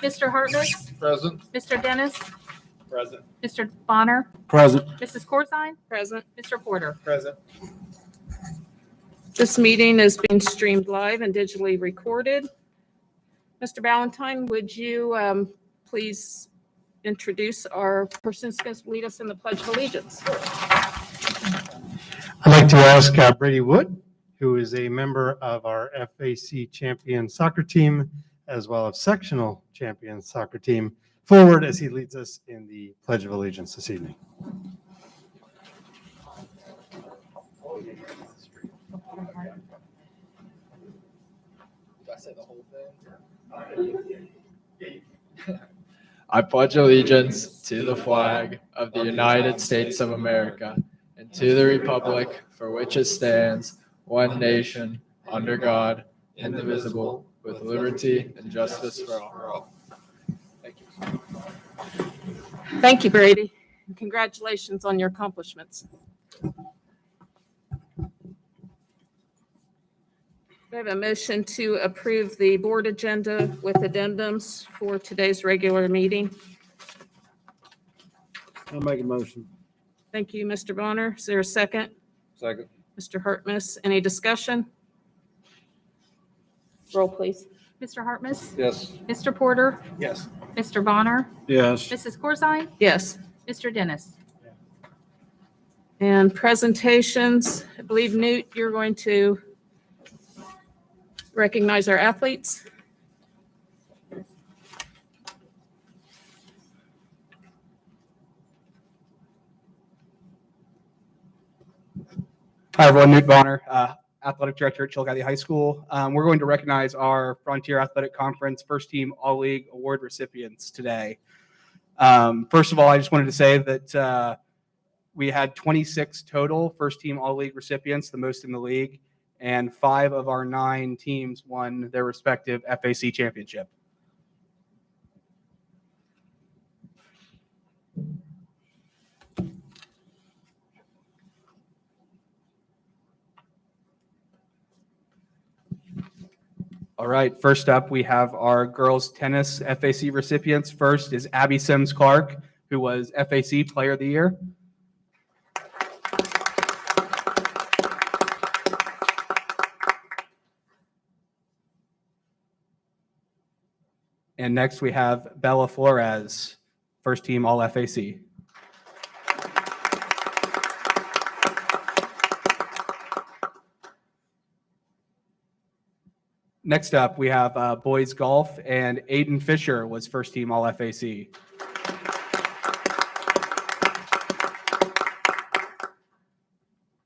Mr. Hartness, Present. Mr. Dennis, Present. Mr. Bonner, Present. Mrs. Corzine, Present. Mr. Porter. Present. This meeting is being streamed live and digitally recorded. Mr. Ballantyne, would you please introduce our person who's going to lead us in the Pledge of Allegiance? I'd like to ask Brady Wood, who is a member of our FAC champion soccer team, as well as sectional champion soccer team, forward as he leads us in the Pledge of Allegiance this evening. Do I say the whole thing? I pledge allegiance to the flag of the United States of America and to the republic for which it stands, one nation, under God, indivisible, with liberty and justice for all. Thank you. Thank you, Brady, and congratulations on your accomplishments. We have a motion to approve the board agenda with addendums for today's regular meeting. I'll make a motion. Thank you, Mr. Bonner. Is there a second? Second. Mr. Hartness, any discussion? Roll, please. Mr. Hartness, Yes. Mr. Porter, Yes. Mr. Bonner, Yes. Mrs. Corzine, Yes. Mr. Dennis. And presentations, I believe, Newt, you're going to recognize our athletes. Hi, everyone. Newt Bonner, Athletic Director at Chillicothe High School. We're going to recognize our Frontier Athletic Conference First Team All-League Award recipients today. First of all, I just wanted to say that we had 26 total First Team All-League recipients, the most in the league, and 5 of our 9 teams won their respective FAC championship. All right, first up, we have our girls tennis FAC recipients. First is Abby Sims Clark, who was FAC Player of the Year. And next we have Bella Flores, first team All FAC. Next up, we have boys golf, and Aiden Fisher was first team All FAC.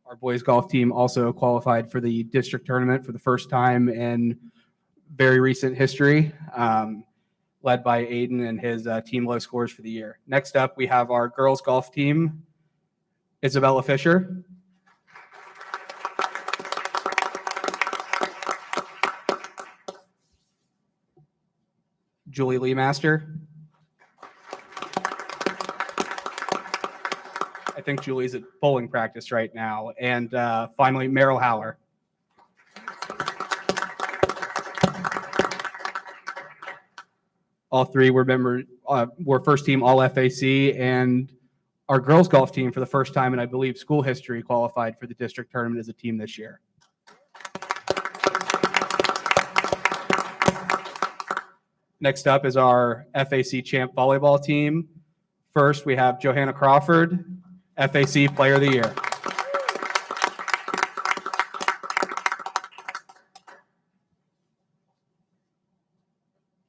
Our boys golf team also qualified for the district tournament for the first time in very recent history, led by Aiden and his team low scores for the year. Next up, we have our girls golf team, Isabella Fisher. Julie Lee Master. I think Julie's at bowling practice right now. And finally, Meryl Howler. All 3 were first team All FAC, and our girls golf team for the first time in, I believe, school history qualified for the district tournament as a team this year. Next up is our FAC champ volleyball team. First, we have Johanna Crawford, FAC Player of the Year.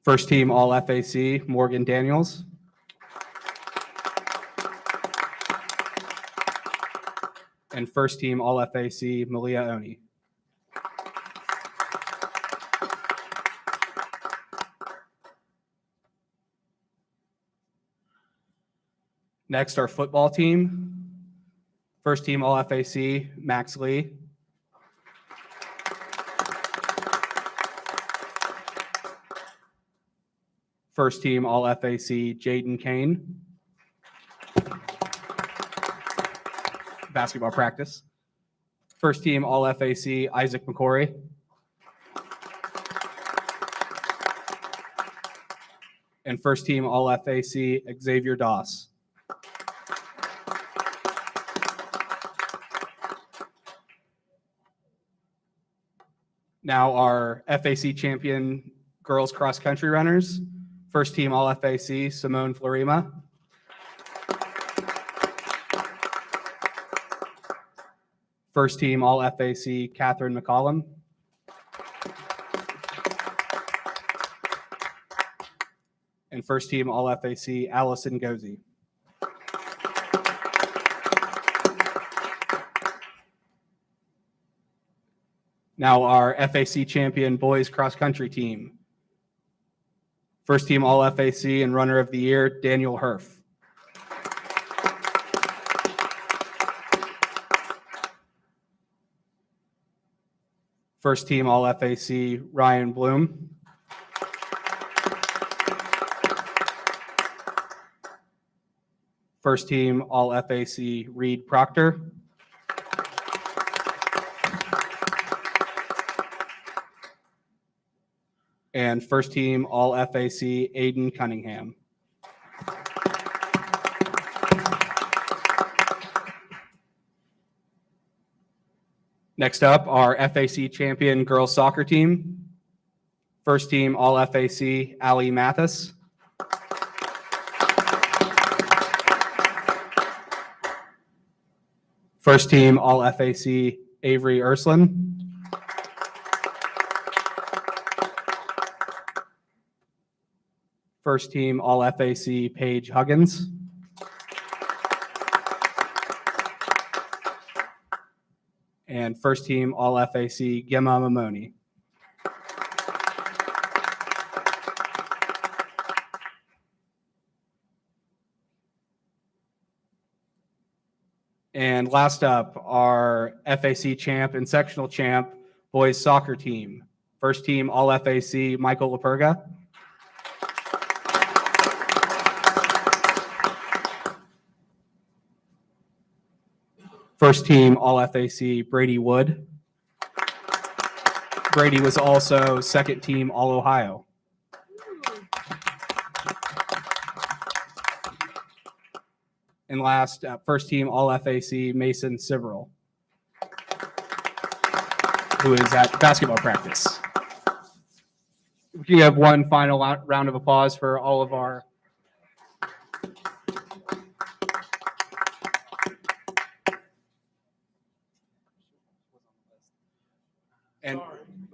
First team All FAC, Morgan Daniels. And first team All FAC, Malia Oni. Next, our football team. First team All FAC, Max Lee. First team All FAC, Jaden Kane. Basketball practice. First team All FAC, Isaac McCory. and first team All FAC Xavier Doss. Now our FAC champion girls cross country runners. First team All FAC Simone Florima. First team All FAC Catherine McCollum. And first team All FAC Allison Gozy. Now our FAC champion boys cross country team. First team All FAC and runner of the year, Daniel Herf. First team All FAC, Ryan Bloom. First team All FAC, Reed Proctor. And first team All FAC, Aiden Cunningham. Next up, our FAC champion girls soccer team. First team All FAC, Allie Mathis. First team All FAC, Avery Ursuline. First team All FAC, Paige Huggins. And first team All FAC, Gemma Mamoni. And last up, our FAC champ and sectional champ boys soccer team. First team All FAC, Michael LaPerga. First team All FAC, Brady Wood. Brady was also second team All Ohio. And last, first team All FAC, Mason Siverell, who is at basketball practice. We can have one final round of applause for all of our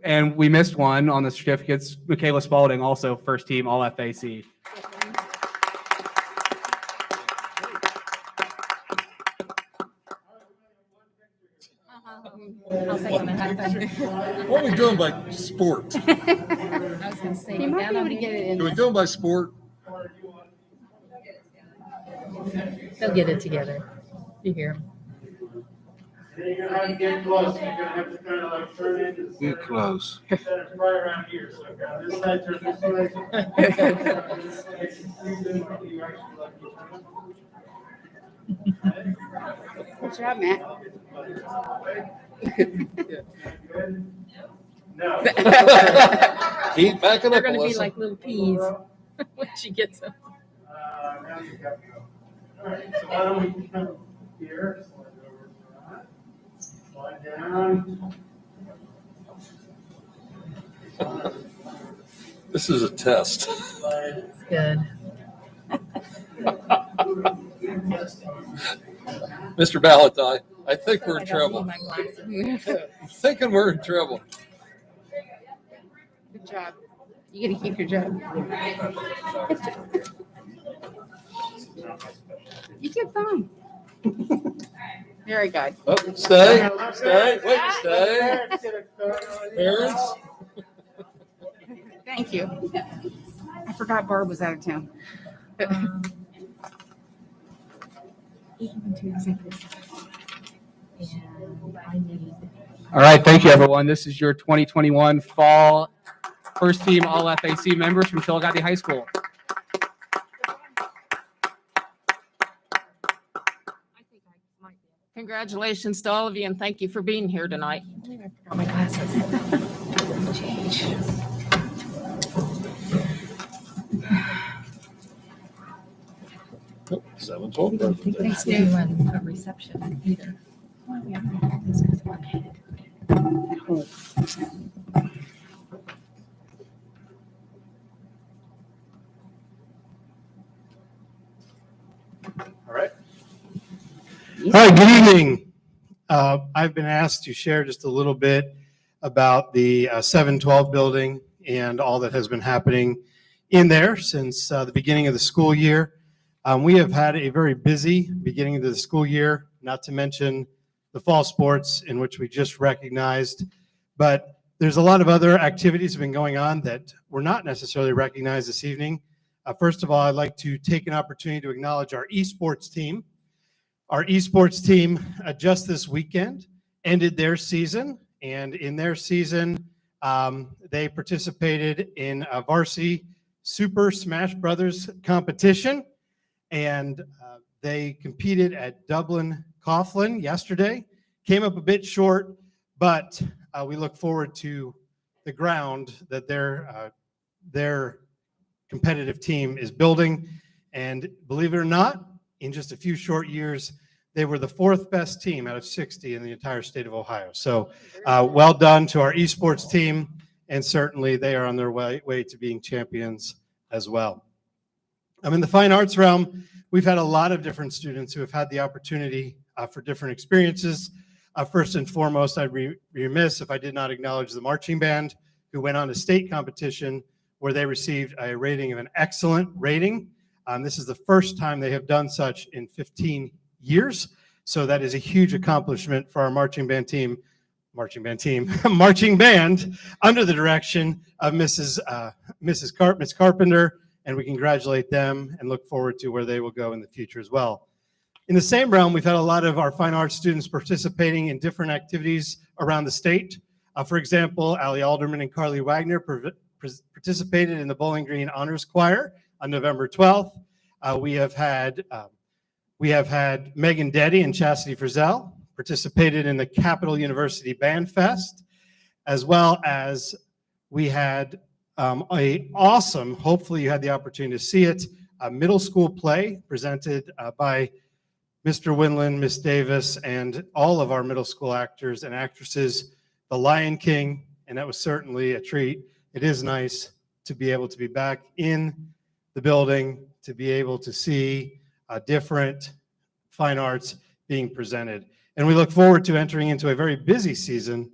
and we missed one on the certificates. Michaela Spalding, also first team All FAC. I'll second that. What are we doing by sport? I was gonna say, You might be able to get it Are we in. doing by sport? they'll get it together. You hear 'em. You're gonna have to get close. You're gonna have to kind of like turn into. Get close. It's right around here, so on this side, turn this way. Good job, Matt. No. Keep backing They're up, gonna be Alyssa. like little peas when she gets them. Now you got to go. All right, so why don't we come here, slide over to that, slide down. This is a test. Slide. It's good. Mr. Valentine, I think we're in I don't need trouble. my glasses. I'm thinking we're in trouble. Good job. You gotta keep your job. You did fine. Very good. Oh, stay, wait, stay. Parents, Thank you. I forgot Barb was out of town. And I need. All right, thank you, everyone. This is your 2021 fall first team All FAC members from Chillicothe High School. Congratulations to all of you, and thank you for being here tonight. I forgot my glasses. Change. 7/12 I don't think they birthday. do a reception either. All right. All right, good evening. I've been asked to share just a little bit about the 712 building and all that has been happening in there since the beginning of the school year. We have had a very busy beginning of the school year, not to mention the fall sports in which we just recognized. But there's a lot of other activities that have been going on that were not necessarily recognized this evening. First of all, I'd like to take an opportunity to acknowledge our esports team. Our esports team just this weekend ended their season, and in their season, they participated in a varsity Super Smash Brothers competition, and they competed at Dublin Coughlin yesterday. Came up a bit short, but we look forward to the ground that their competitive team is building. And believe it or not, in just a few short years, they were the fourth best team out of 60 in the entire state of Ohio. So well done to our esports team, and certainly they are on their way to being champions as well. In the fine arts realm, we've had a lot of different students who have had the opportunity for different experiences. First and foremost, I'd be remiss if I did not acknowledge the marching band, who went on to state competition where they received a rating of an excellent rating. This is the first time they have done such in 15 years. So that is a huge accomplishment for our marching band marching band under the direction of Miss Carpenter, and we congratulate them and look forward to where they will go in the future as well. In the same realm, we've had a lot of our fine arts students participating in different activities around the state. For example, Allie Alderman and Carly Wagner participated in the Bowling Green Honors Choir on November 12th. We have had Megan Deddy and Chastity Frizzell participated in the Capital University Band Fest, as well as we had a awesome, hopefully you had the opportunity to see it, a middle school play presented by Mr. Winland, Miss Davis, and all of our middle school actors and actresses, The Lion King, and that was certainly a treat. It is nice to be able to be back in the building, to be able to see different fine arts being presented. And we look forward to entering into a very busy season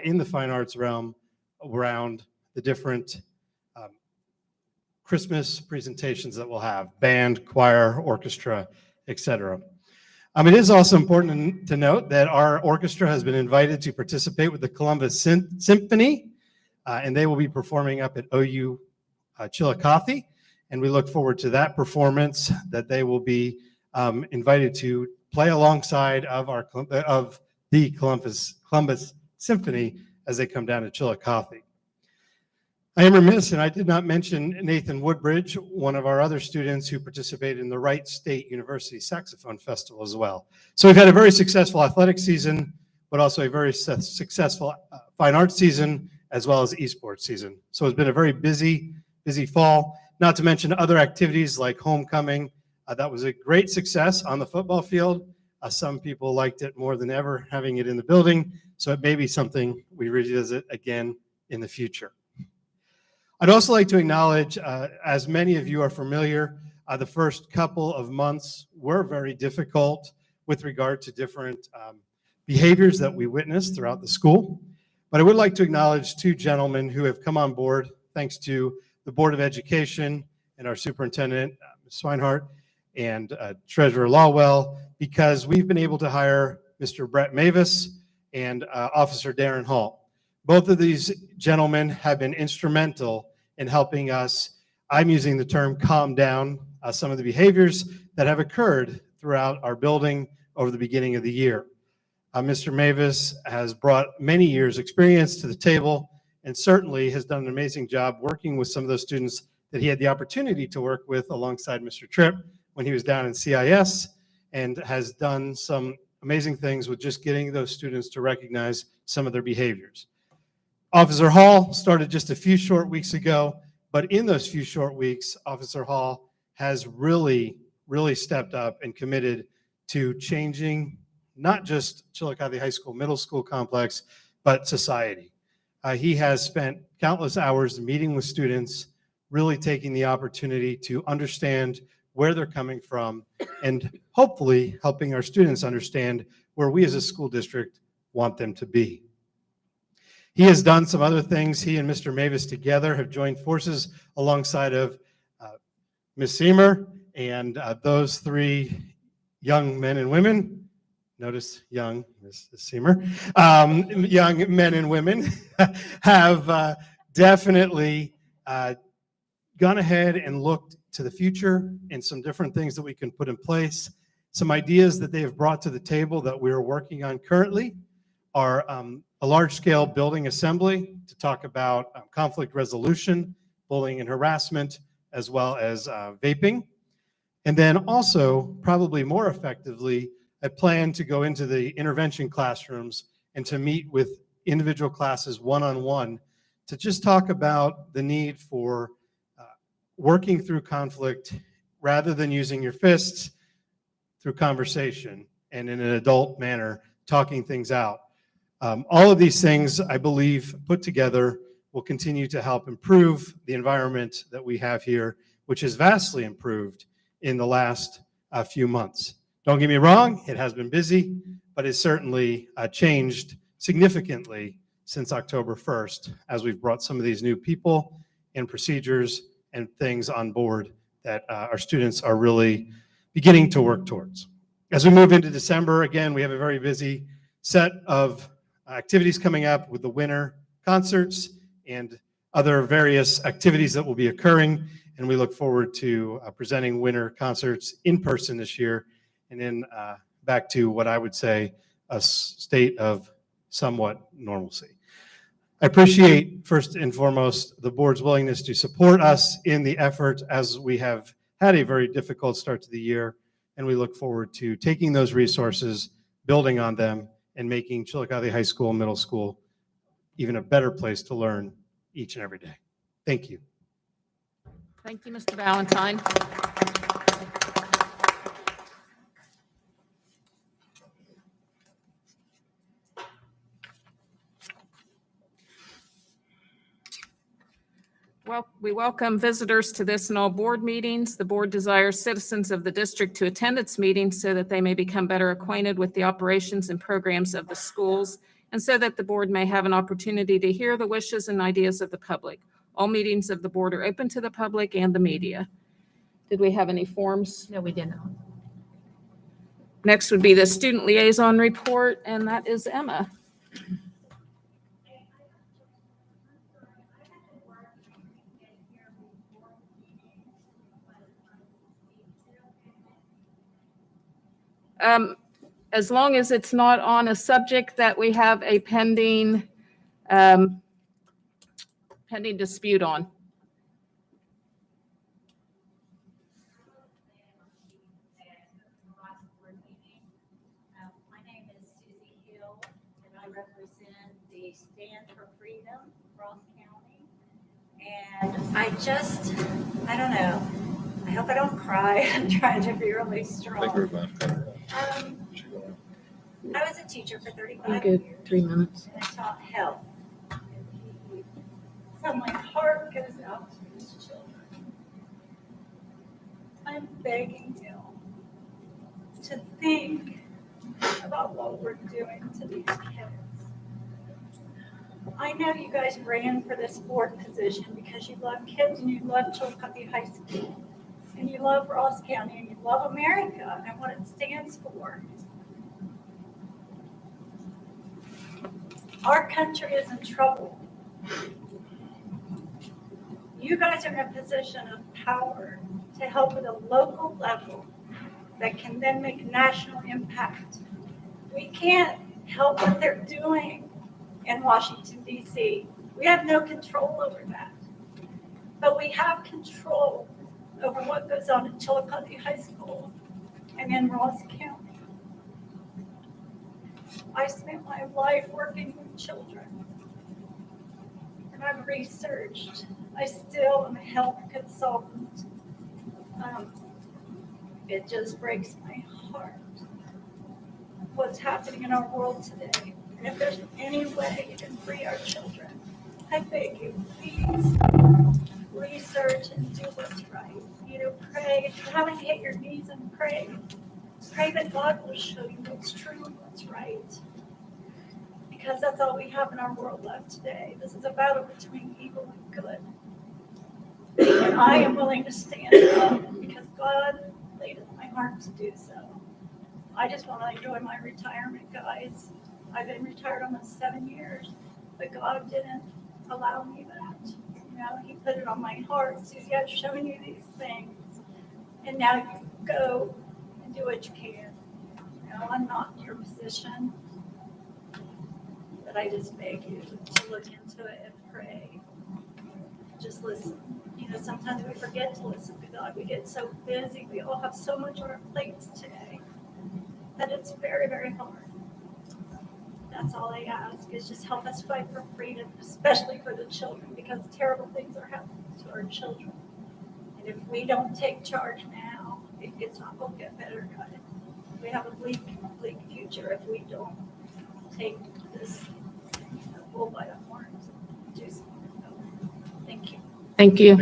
in the fine arts realm around the different Christmas presentations that we'll have, band, choir, orchestra, etc. It is also important to note that our orchestra has been invited to participate with the Columbus Symphony, and they will be performing up at OU Chillicothe, and we look forward to that performance that they will be invited to play alongside of the Columbus Symphony as they come down to Chillicothe. I am remiss, and I did not mention Nathan Woodbridge, one of our other students who participated in the Wright State University Saxophone Festival as well. So we've had a very successful athletic season, but also a very successful fine arts season, as well as esports season. So it's been a very busy fall, not to mention other activities like homecoming. That was a great success on the football field. Some people liked it more than ever, having it in the building. So it may be something we revisit again in the future. I'd also like to acknowledge, as many of you are familiar, the first couple of months were very difficult with regard to different behaviors that we witnessed throughout the school. But I would like to acknowledge two gentlemen who have come on board, thanks to the Board of Education and our superintendent, Ms. Swinehart, and Treasurer Lawwell, because we've been able to hire Mr. Brett Mavis and Officer Darren Hall. Both of these gentlemen have been instrumental in helping us, I'm using the term calm down, some of the behaviors that have occurred throughout our building over the beginning of the year. Mr. Mavis has brought many years' experience to the table and certainly has done an amazing job working with some of those students that he had the opportunity to work with alongside Mr. Tripp when he was down in CIS, and has done some amazing things with just getting those students to recognize some of their behaviors. Officer Hall started just a few short weeks ago, but in those few short weeks, Officer Hall has really really stepped up and committed to changing not just Chillicothe High School Middle School complex, but society. He has spent countless hours meeting with students, really taking the opportunity to understand where they're coming from and hopefully helping our students understand where we as a school district want them to be. He has done some other things. He and Mr. Mavis together have joined forces alongside of Ms. Seamer and those three young men and women. Notice young, Ms. Seamer. Young men and women have definitely gone ahead and looked to the future and some different things that we can put in place. Some ideas that they have brought to the table that we're working on currently are a large-scale building assembly to talk about conflict resolution, bullying and harassment, as well as vaping. And then also, probably more effectively, I plan to go into the intervention classrooms and to meet with individual classes one-on-one to just talk about the need for working through conflict rather than using your fists, through conversation and in an adult manner, talking things out. All of these things, I believe, put together will continue to help improve the environment that we have here, which is vastly improved in the last few months. Don't get me wrong, it has been busy, but it's certainly changed significantly since October 1st, as we've brought some of these new people and procedures and things on board that our students are really beginning to work towards. As we move into December, again, we have a very busy set of activities coming up with the winter concerts and other various activities that will be occurring. And we look forward to presenting winter concerts in person this year and then back to what I would say a state of somewhat normalcy. I appreciate, first and foremost, the board's willingness to support us in the effort as we have had a very difficult start to the year. And we look forward to taking those resources, building on them, and making Chillicothe High School and Middle School even a better place to learn each and every day. Thank you. Thank you, Mr. Valentine. Well, we welcome visitors to this and all board meetings. The board desires citizens of the district to attend its meetings so that they may become better acquainted with the operations and programs of the schools, and so that the board may have an opportunity to hear the wishes and ideas of the public. All meetings of the board are open to the public and the media. Did we have any forms? No, we didn't. Next would be the student liaison report, and that is Emma. As long as it's not on a subject that we have a pending dispute on. My name is Susie Hill, and I represent the Stand for Freedom, Ross County. And I don't know, I hope I don't cry. I'm trying to be really strong. I was a teacher for 35 Good, years. 3 minutes. And I taught health. So my heart goes out to these children. I'm begging you to think about what we're doing to these kids. I know you guys ran for this board position because you love kids and you love Chillicothe High School and you love Ross County and you love America and what it stands for. Our country is in trouble. You guys are in a position of power to help at a local level that can then make national impact. We can't help what they're doing in Washington, D.C. We have no control over that. But we have control over what goes on at Chillicothe High School and in Ross County. I spent my life working with children, and I've researched. I still am a health consultant. It just breaks my heart what's happening in our world today. And if there's any way you can free our children, I beg you, please research and do what's right. Pray. If you haven't, hit your knees and pray. Pray that God will show you what's true and what's right. Because that's all we have in our world left today. This is a battle between evil and good. And I am willing to stand up because God laid it in my heart to do so. I just want to enjoy my retirement, guys. I've been retired almost 7 years, but God didn't allow me that. He put it on my heart. Susie, I've shown you these things, and now you go and do what you can. I'm not in your position, but I just beg you to look into it and pray. Just listen. Sometimes we forget to listen to God. We get so busy. We all have so much on our plates today that it's very, very hard. That's all I ask is just help us fight for freedom, especially for the children, because terrible things are happening to our children. And if we don't take charge now, it's not going to get better, guys. We have a bleak future if we don't take this bull by the horns and do something. Thank you. Thank you.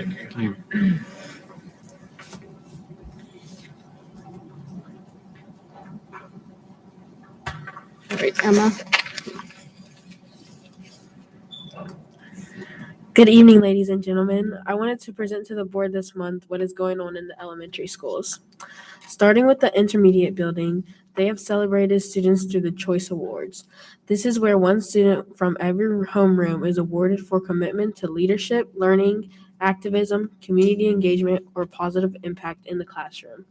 All right, Emma. Good evening, ladies and gentlemen. I wanted to present to the board this month what is going on in the elementary schools. Starting with the intermediate building, they have celebrated students through the Choice Awards. This is where one student from every homeroom is awarded for commitment to leadership, learning, activism, community engagement, or positive impact in the classroom.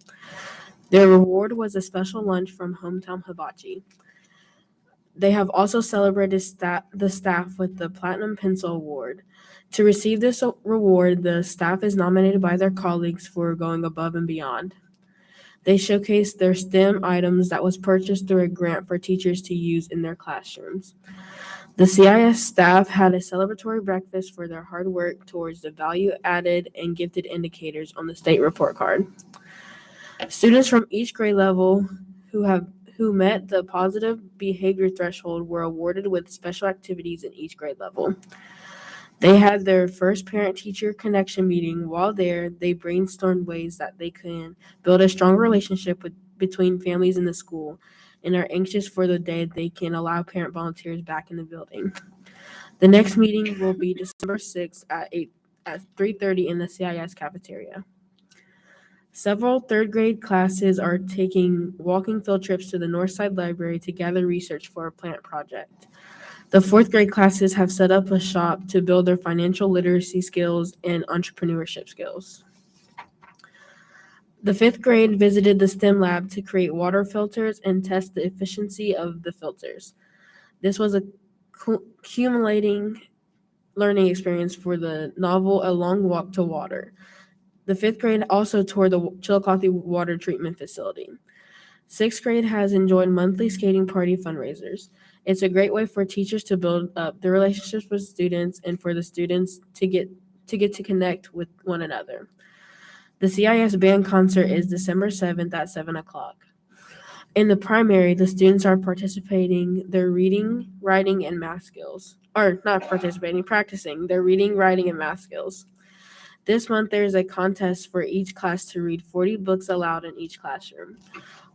Their reward was a special lunch from Hometown Hibachi. They have also celebrated the staff with the Platinum Pencil Award. To receive this reward, the staff is nominated by their colleagues for going above and beyond. They showcased their STEM items that was purchased through a grant for teachers to use in their classrooms. The CIS staff had a celebratory breakfast for their hard work towards the value-added and gifted indicators on the state report card. Students from each grade level who met the positive behavior threshold were awarded with special activities in each grade level. They had their first parent-teacher connection meeting. While there, they brainstormed ways that they can build a strong relationship between families in the school and are anxious for the day they can allow parent volunteers back in the building. The next meeting will be December 6th at 3:30 in the CIS cafeteria. Several third grade classes are taking walking field trips to the Northside Library to gather research for a plant project. The fourth grade classes have set up a shop to build their financial literacy skills and entrepreneurship skills. The fifth grade visited the STEM lab to create water filters and test the efficiency of the filters. This was a accumulating learning experience for the novel A Long Walk to Water. The fifth grade also toured the Chillicothe Water Treatment Facility. Sixth grade has enjoyed monthly skating party fundraisers. It's a great way for teachers to build up their relationships with students and for the students to get to connect with one another. The CIS band concert is December 7th at 7 o'clock. In the primary, the students are participating their reading, writing, and math skills. Or not participating, practicing their reading, writing, and math skills. This month, there is a contest for each class to read 40 books aloud in each classroom.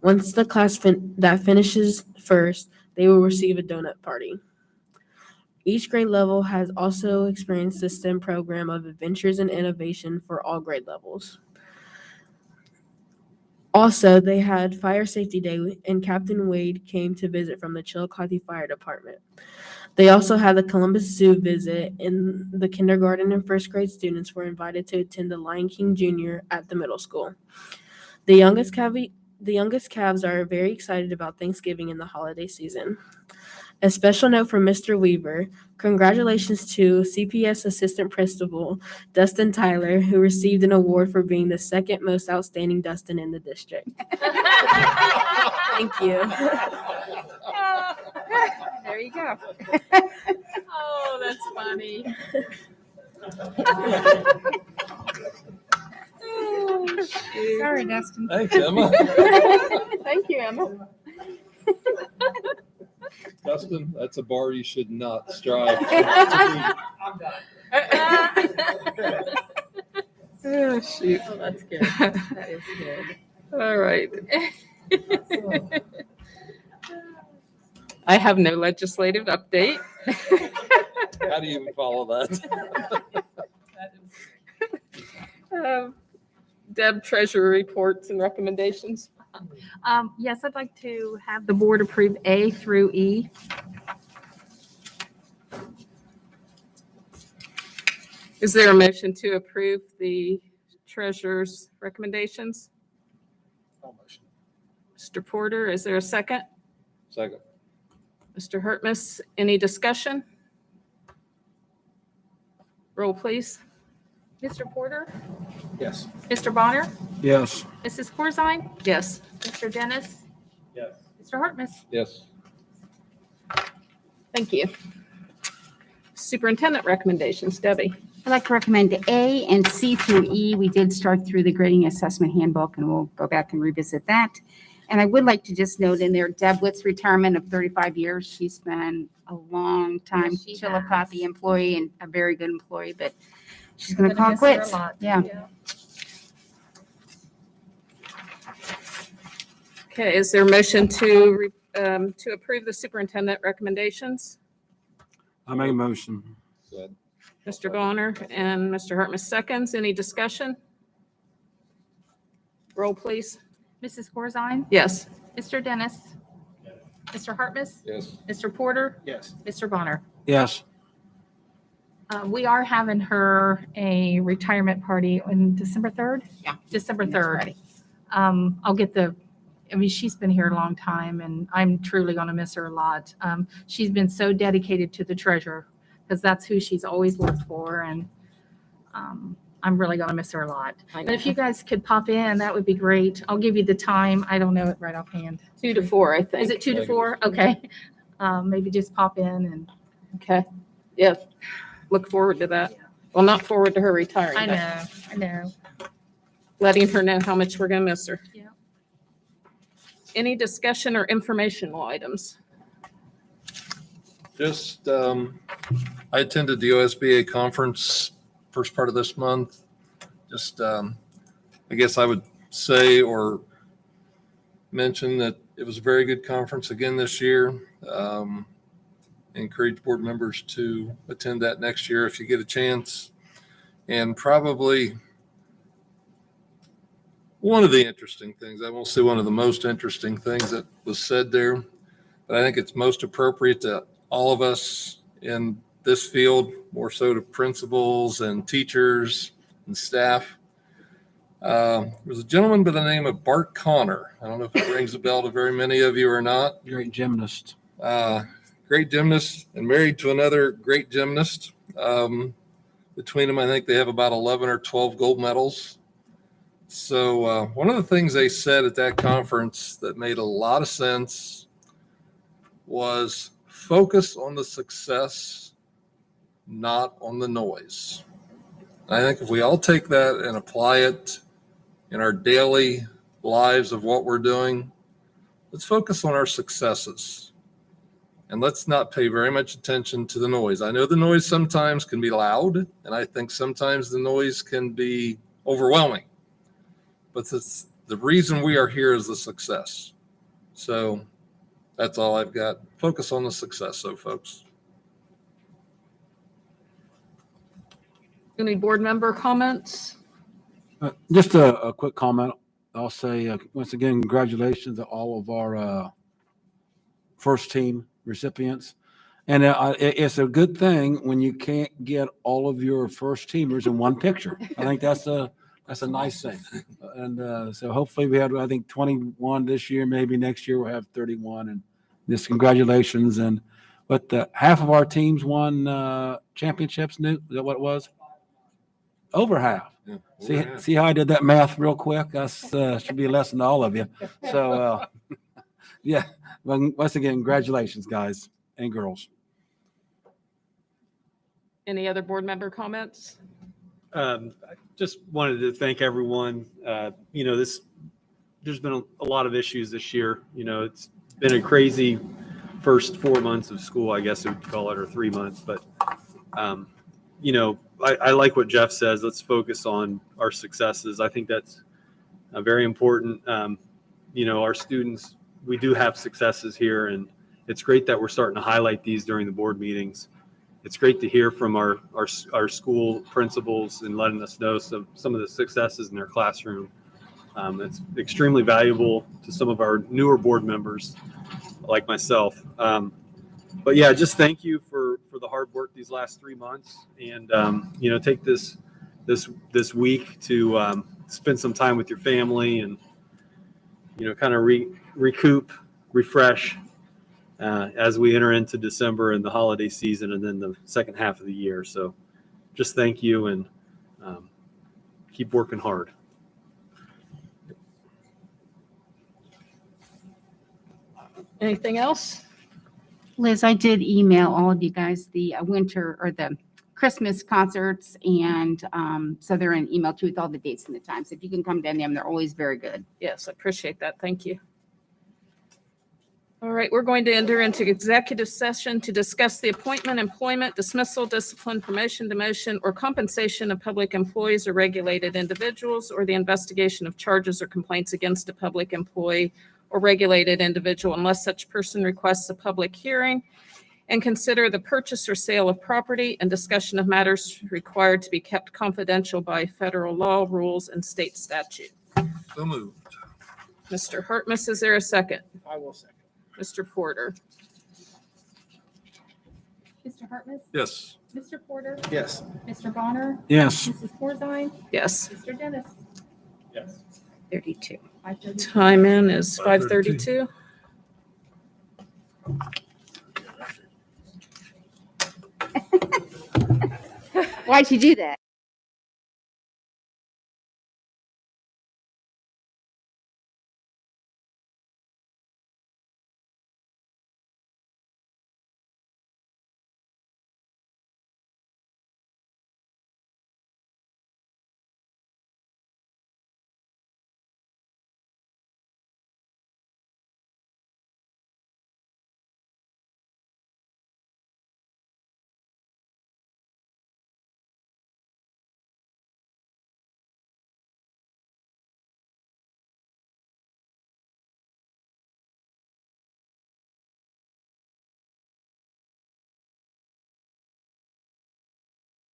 Once the class that finishes first, they will receive a donut party. Each grade level has also experienced the STEM program of Adventures in Innovation for all grade levels. Also, they had Fire Safety Day, and Captain Wade came to visit from the Chillicothe Fire Department. They also had the Columbus Zoo visit, and the kindergarten and first grade students were invited to attend the Lion King Jr. at the middle school. The youngest calves are very excited about Thanksgiving and the holiday season. A special note from Mr. Weaver. Congratulations to CPS Assistant Principal Dustin Tyler, who received an award for being the second most outstanding Dustin in the district. Thank you. There you go. Oh, that's funny. Sorry, Dustin. Thanks, Emma. Thank you, Emma. Dustin, that's a bar you should not strive to Oh, shoot. Oh, that's good. That is good. All right. I have no legislative update. be. How do you even follow that? Deb, treasurer reports and recommendations. Yes, I'd like to have the board approve A through E. Is there a motion to approve the treasurer's recommendations? Mr. Porter, is there a second? Second. Mr. Hertmus, any discussion? Roll, please. Mr. Porter, Yes. Mr. Bonner, Yes. Mrs. Corzine, Yes. Mr. Dennis, Yes. Mr. Hartmus. Yes. Thank you. Superintendent recommendations, Debbie. I'd like to recommend A and C through E. We did start through the grading assessment handbook, and we'll go back and revisit that. And I would like to just note in there, Deb Witt's retirement of 35 years. She's been a long time Yes, she Chillicothe has. employee and a very good employee, but she's going to Gonna call miss her a quits. lot. Yeah. Okay, is there a motion to approve the superintendent recommendations? I make a motion. Good. Mr. Bonner and Mr. Hartmus seconds. Any discussion? Roll, please. Mrs. Corzine, Yes. Mr. Dennis, Mr. Hartmus, Yes. Mr. Porter, Yes. Mr. Bonner. Yes. We are having her a retirement party on December 3rd. Yeah. December Next 3rd. Friday. I'll get I mean, she's been here a long time and I'm truly going to miss her a lot. She's been so dedicated to the treasurer because that's who she's always worked for. And I'm really going to miss her a lot. But if you guys could pop in, that would be great. I'll give you the time. I don't know it right offhand. 2 to 4, I think. Is it 2 to Thank you. 4? Okay. Maybe just pop in and Okay. Yeah. Look forward to that. Well, not forward to her retiring. but I know. Letting her know how much we're going to miss her. Yeah. Any discussion or informational items? Just, I attended the OSBA conference first part of this month. Just, I guess I would say or mention that it was a very good conference again this year. Encourage board members to attend that next year if you get a chance. And probably one of the interesting things, I won't say one of the most interesting things that was said there, but I think it's most appropriate to all of us in this field, more so to principals and teachers and staff. There was a gentleman by the name of Bart Connor. I don't know if it rings a bell to very many of you or not. Great gymnast. Great gymnast and married to another great gymnast. Between them, I think they have about 11 or 12 gold medals. So one of the things they said at that conference that made a lot of sense was focus on the success, not on the noise. And I think if we all take that and apply it in our daily lives of what we're doing, let's focus on our successes. And let's not pay very much attention to the noise. I know the noise sometimes can be loud, and I think sometimes the noise can be overwhelming. But it's the reason we are here is the success. So that's all I've got. Focus on the success, so folks. Any board member comments? Just a quick comment. I'll say, once again, congratulations to all of our first team recipients. And it's a good thing when you can't get all of your first teamers in one picture. I think that's a nice thing. And so hopefully we have, I think, 21 this year. Maybe next year we'll have 31. And just congratulations. And half of our teams won championships. Is that what it was? Over half. Yeah, See how I did that math real quick? That's should be a lesson to all of you. So, yeah. Well, once again, congratulations, guys and girls. Any other board member comments? I just wanted to thank everyone. There's been a lot of issues this year. It's been a crazy first 4 months of school, I guess we'd call it, or 3 months. But, I like what Jeff says. Let's focus on our successes. I think that's very important. Our students, we do have successes here, and it's great that we're starting to highlight these during the board meetings. It's great to hear from our school principals and letting us know some of the successes in their classroom. It's extremely valuable to some of our newer board members like myself. But yeah, just thank you for the hard work these last 3 months, and take this week to spend some time with your family and kind of recoup, refresh as we enter into December and the holiday season, and then the second half of the year. So just thank you, and keep working hard. Anything else? Liz, I did email all of you guys the winter or the Christmas concerts, and so they're in email too with all the dates and the times. If you can come to them, they're always very good. Yes, I appreciate that. Thank you. All right, we're going to enter into executive session to discuss the appointment, employment, dismissal, discipline, promotion, demotion, or compensation of public employees or regulated individuals, or the investigation of charges or complaints against a public employee or regulated individual unless such person requests a public hearing, and consider the purchase or sale of property and discussion of matters required to be kept confidential by federal law, rules, and state statute. So moved. Mr. Hartmus, is there a second? I will second. Mr. Porter? Mr. Hartmus? Yes. Mr. Porter? Yes. Mr. Bonner? Yes. Mrs. Corzine? Yes. Mr. Dennis? Yes. 32. 5:32. Time in is 5:32. Why'd you do that?